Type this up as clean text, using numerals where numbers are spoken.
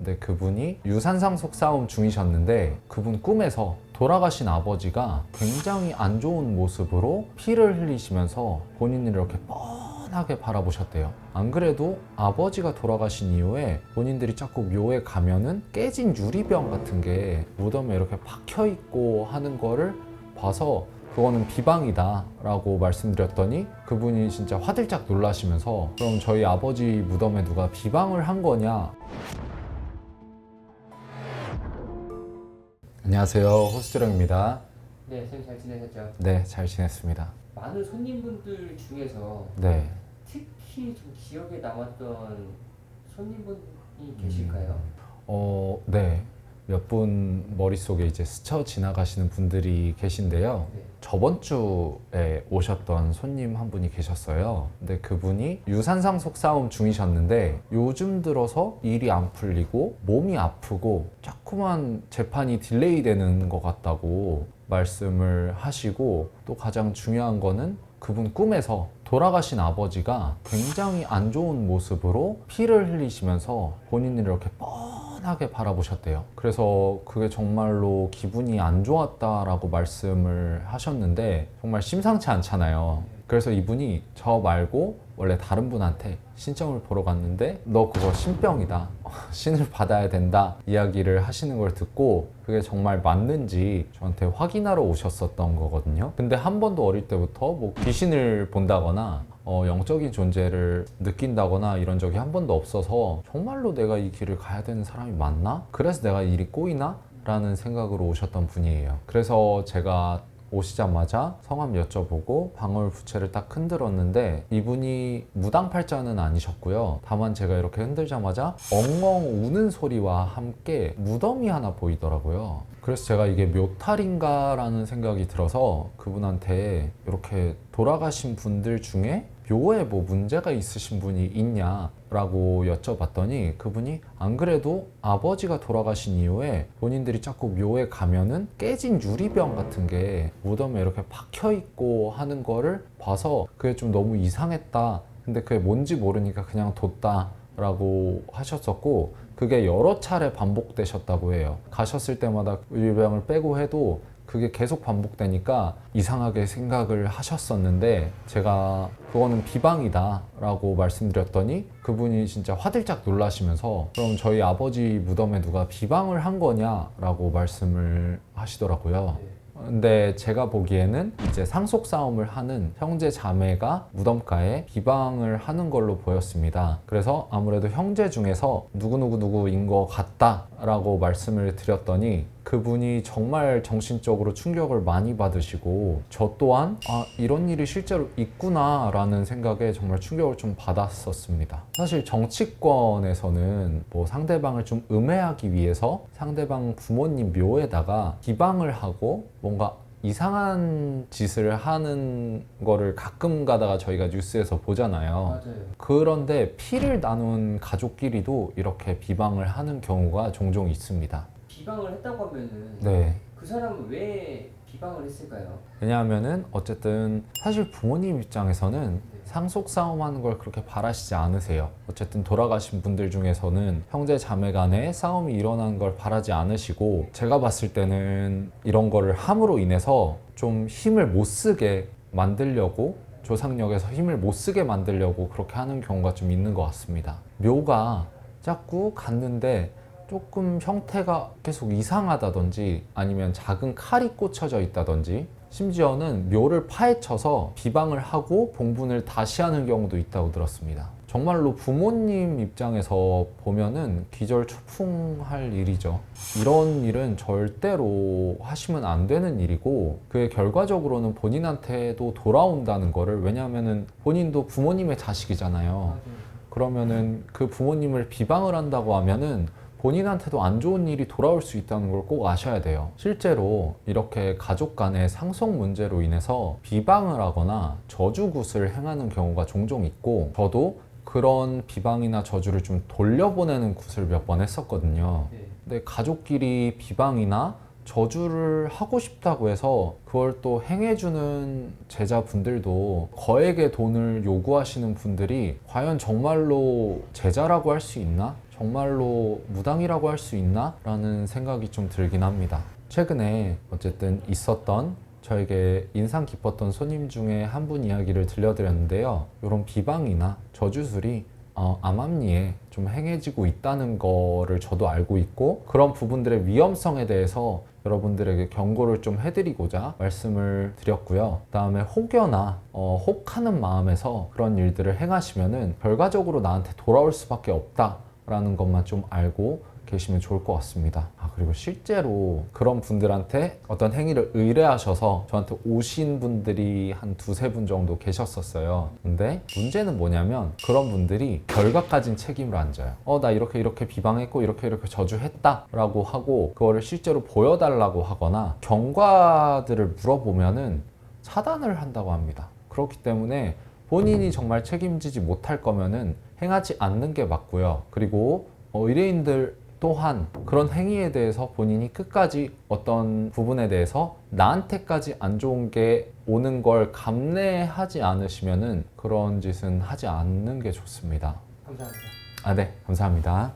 근데 그분이 유산상속 싸움 중이셨는데 그분 꿈에서 돌아가신 아버지가 굉장히 안 좋은 모습으로 피를 흘리시면서 본인을 이렇게 뻔하게 바라보셨대요. 안 그래도 아버지가 돌아가신 이후에 본인들이 자꾸 묘에 가면은 깨진 유리병 같은 게 무덤에 이렇게 박혀 있고 하는 거를 봐서 그거는 비방이다 라고 말씀드렸더니 그분이 진짜 화들짝 놀라시면서 그럼 저희 아버지 무덤에 누가 비방을 한 거냐. 안녕하세요, 호스트령입니다. 네, 선생님 잘 지내셨죠? 네, 잘 지냈습니다. 많은 손님분들 중에서 네. 특히 좀 기억에 남았던 손님분이 계실까요? 네. 몇 분 머릿속에 이제 스쳐 지나가시는 분들이 계신데요. 네. 저번 주에 오셨던 손님 한 분이 계셨어요. 근데 그분이 유산상속 싸움 중이셨는데 요즘 들어서 일이 안 풀리고 몸이 아프고 자꾸만 재판이 딜레이 되는 것 같다고 말씀을 하시고, 또 가장 중요한 거는 그분 꿈에서 돌아가신 아버지가 굉장히 안 좋은 모습으로 피를 흘리시면서 본인을 이렇게 뻔하게 바라보셨대요. 그래서 그게 정말로 기분이 안 좋았다라고 말씀을 하셨는데 정말 심상치 않잖아요. 그래서 이분이 저 말고 원래 다른 분한테 신점을 보러 갔는데 너 그거 신병이다, 신을 받아야 된다 이야기를 하시는 걸 듣고 그게 정말 맞는지 저한테 확인하러 오셨었던 거거든요. 근데 한 번도 어릴 때부터 뭐 귀신을 본다거나 영적인 존재를 느낀다거나 이런 적이 한 번도 없어서 정말로 내가 이 길을 가야 되는 사람이 맞나? 그래서 내가 일이 꼬이나? 라는 생각으로 오셨던 분이에요. 그래서 제가 오시자마자 성함 여쭤보고 방울부채를 딱 흔들었는데 이분이 무당팔자는 아니셨고요. 다만 제가 이렇게 흔들자마자 엉엉 우는 소리와 함께 무덤이 하나 보이더라고요. 그래서 제가 이게 묘탈인가 라는 생각이 들어서 그분한테 이렇게 돌아가신 분들 중에 묘에 뭐 문제가 있으신 분이 있냐 라고 여쭤봤더니 그분이 안 그래도 아버지가 돌아가신 이후에 본인들이 자꾸 묘에 가면은 깨진 유리병 같은 게 무덤에 이렇게 박혀 있고 하는 거를 봐서 그게 좀 너무 이상했다. 근데 그게 뭔지 모르니까 그냥 뒀다 라고 하셨었고, 그게 여러 차례 반복되셨다고 해요. 가셨을 때마다 유리병을 빼고 해도 그게 계속 반복되니까 이상하게 생각을 하셨었는데 제가 그거는 비방이다 라고 말씀드렸더니 그분이 진짜 화들짝 놀라시면서 그럼 저희 아버지 무덤에 누가 비방을 한 거냐 라고 말씀을 하시더라고요. 근데 제가 보기에는 이제 상속 싸움을 하는 형제 자매가 무덤가에 비방을 하는 걸로 보였습니다. 그래서 아무래도 형제 중에서 누구인 것 같다 라고 말씀을 드렸더니 그분이 정말 정신적으로 충격을 많이 받으시고 저 또한 이런 일이 실제로 있구나 라는 생각에 정말 충격을 좀 받았었습니다. 사실 정치권에서는 뭐 상대방을 좀 음해하기 위해서 상대방 부모님 묘에다가 비방을 하고 뭔가 이상한 짓을 하는 거를 가끔 가다가 저희가 뉴스에서 보잖아요. 맞아요. 그런데 피를 나눈 가족끼리도 이렇게 비방을 하는 경우가 종종 있습니다. 비방을 했다고 하면은 네. 그 사람은 왜 비방을 했을까요? 왜냐하면은 어쨌든 사실 부모님 입장에서는 상속 싸움하는 걸 그렇게 바라시지 않으세요. 어쨌든 돌아가신 분들 중에서는 형제 자매 간에 싸움이 일어나는 걸 바라지 않으시고, 제가 봤을 때는 이런 거를 함으로 인해서 좀 힘을 못 쓰게 만들려고, 조상력에서 힘을 못 쓰게 만들려고 그렇게 하는 경우가 좀 있는 것 같습니다. 묘가 자꾸 갔는데 조금 형태가 계속 이상하다든지 아니면 작은 칼이 꽂혀져 있다든지 심지어는 묘를 파헤쳐서 비방을 하고 봉분을 다시 하는 경우도 있다고 들었습니다. 정말로 부모님 입장에서 보면은 기절초풍할 일이죠. 이런 일은 절대로 하시면 안 되는 일이고 그의 결과적으로는 본인한테도 돌아온다는 거를, 왜냐하면은 본인도 부모님의 자식이잖아요. 그러면은 그 부모님을 비방을 한다고 하면은 본인한테도 안 좋은 일이 돌아올 수 있다는 걸 꼭 아셔야 돼요. 실제로 이렇게 가족 간의 상속 문제로 인해서 비방을 하거나 저주굿을 행하는 경우가 종종 있고, 저도 그런 비방이나 저주를 좀 돌려보내는 굿을 몇 번 했었거든요. 근데 가족끼리 비방이나 저주를 하고 싶다고 해서 그걸 또 행해주는 제자분들도 거액의 돈을 요구하시는 분들이 과연 정말로 제자라고 할 수 있나? 정말로 무당이라고 할 수 있나? 라는 생각이 좀 들긴 합니다. 최근에 어쨌든 있었던 저에게 인상 깊었던 손님 중에 한 분 이야기를 들려드렸는데요. 이런 비방이나 저주술이 암암리에 좀 행해지고 있다는 거를 저도 알고 있고, 그런 부분들의 위험성에 대해서 여러분들에게 경고를 좀 해드리고자 말씀을 드렸고요. 그 다음에 혹여나 혹하는 마음에서 그런 일들을 행하시면은 결과적으로 나한테 돌아올 수밖에 없다라는 것만 좀 알고 계시면 좋을 것 같습니다. 그리고 실제로 그런 분들한테 어떤 행위를 의뢰하셔서 저한테 오신 분들이 한 두세 분 정도 계셨었어요. 근데 문제는 뭐냐면 그런 분들이 결과까진 책임을 안 져요. 나 이렇게 비방했고 이렇게 저주했다 라고 하고 그거를 실제로 보여달라고 하거나 경과들을 물어보면은 차단을 한다고 합니다. 그렇기 때문에 본인이 정말 책임지지 못할 거면은 행하지 않는 게 맞고요. 그리고 의뢰인들 또한 그런 행위에 대해서 본인이 끝까지 어떤 부분에 대해서 나한테까지 안 좋은 게 오는 걸 감내하지 않으시면은 그런 짓은 하지 않는 게 좋습니다. 감사합니다. 네, 감사합니다.